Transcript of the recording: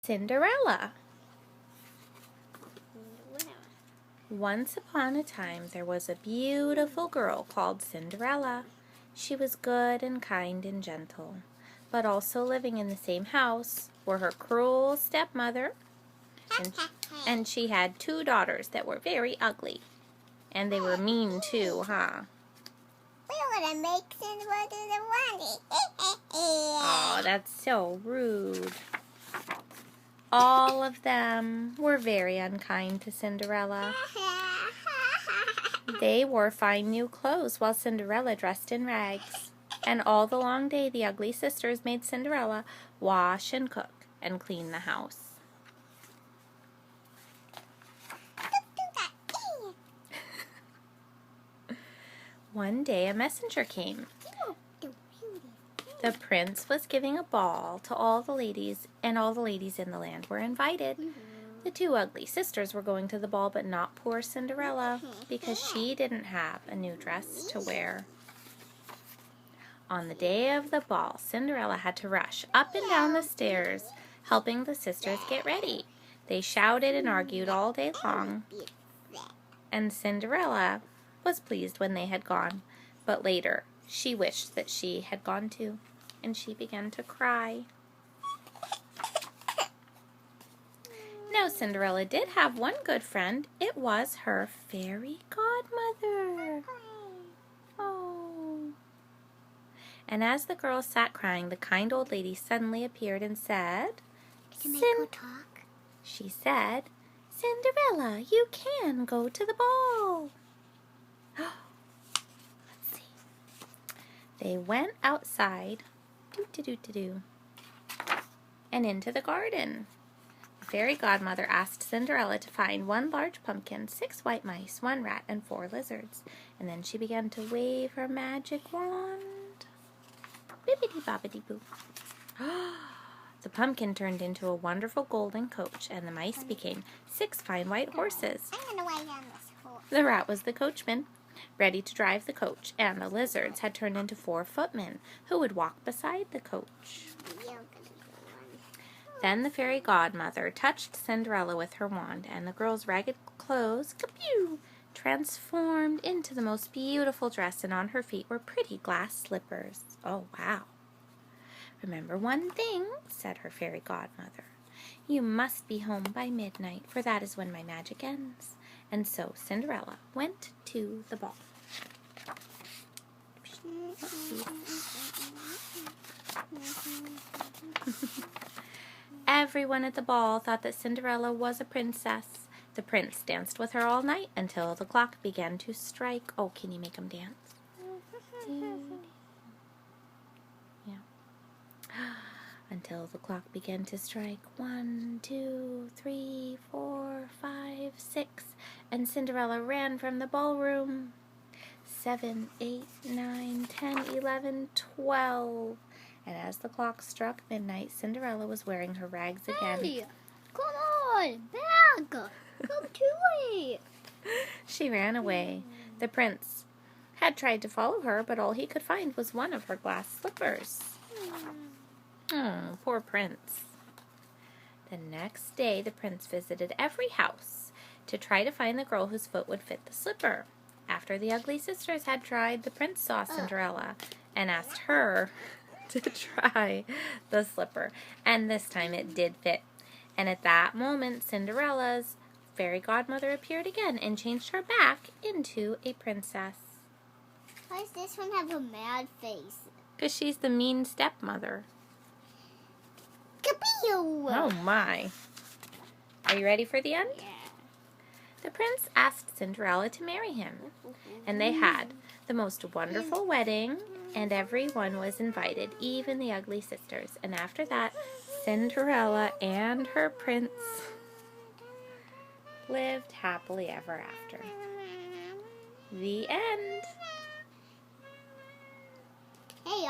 Cinderella. Once upon a time there was a beautiful girl called Cinderella. She was good and kind and gentle, but also living in the same house were her cruel stepmother, and she had 2 daughters that were very ugly. And they were mean too, huh? We're gonna make Cinderella do the running. Oh, that's so rude. All of them were very unkind to Cinderella. They wore fine new clothes while Cinderella dressed in rags. And all the long day the ugly sisters made Cinderella wash and cook and clean the house. One day a messenger came. The prince was giving a ball to all the ladies, and all the ladies in the land were invited. The 2 ugly sisters were going to the ball, but not poor Cinderella, because she didn't have a new dress to wear. On the day of the ball, Cinderella had to rush up and down the stairs, helping the sisters get ready. They shouted and argued all day long, and Cinderella was pleased when they had gone, but later she wished that she had gone too, and she began to cry. Now Cinderella did have one good friend. It was her fairy godmother. Oh. And as the girl sat crying, the kind old lady suddenly appeared and said, Can I go talk? She said, Cinderella, you can go to the ball. Let's see. They went outside, and into the garden. The fairy godmother asked Cinderella to find 1 large pumpkin, 6 white mice, 1 rat, and 4 lizards. And then she began to wave her magic wand. Bibbidi-bobbidi-boo. The pumpkin turned into a wonderful golden coach, and the mice became 6 fine white horses. I'm gonna ride on this horse. The rat was the coachman, ready to drive the coach, and the lizards had turned into 4 footmen who would walk beside the coach. Then the fairy godmother touched Cinderella with her wand, and the girl's ragged clothes, kappew, transformed into the most beautiful dress, and on her feet were pretty glass slippers. Oh, wow. Remember one thing, said her fairy godmother. You must be home by midnight, for that is when my magic ends. And so Cinderella went to the ball. Everyone at the ball thought that Cinderella was a princess. The prince danced with her all night until the clock began to strike. Oh, can you make him dance? Yeah. Until the clock began to strike 1, 2, 3, 4, 5, 6, and Cinderella ran from the ballroom. 7, 8, 9, 10, 11, 12. And as the clock struck midnight, Cinderella was wearing her rags again. Hey, come on, back! Come too late. She ran away. The prince had tried to follow her, but all he could find was 1 of her glass slippers. Oh, poor prince. The next day, the prince visited every house to try to find the girl whose foot would fit the slipper. After the ugly sisters had tried, the prince saw Cinderella and asked her to try the slipper. And this time it did fit. And at that moment, Cinderella's fairy godmother appeared again and changed her back into a princess. Why does this one have a mad face? Because she's the mean stepmother. Kappew! Oh my. Are you ready for the end? Yeah. The prince asked Cinderella to marry him, and they had the most wonderful wedding, and everyone was invited, even the ugly sisters. And after that, Cinderella and her prince lived happily ever after. The end. Hey,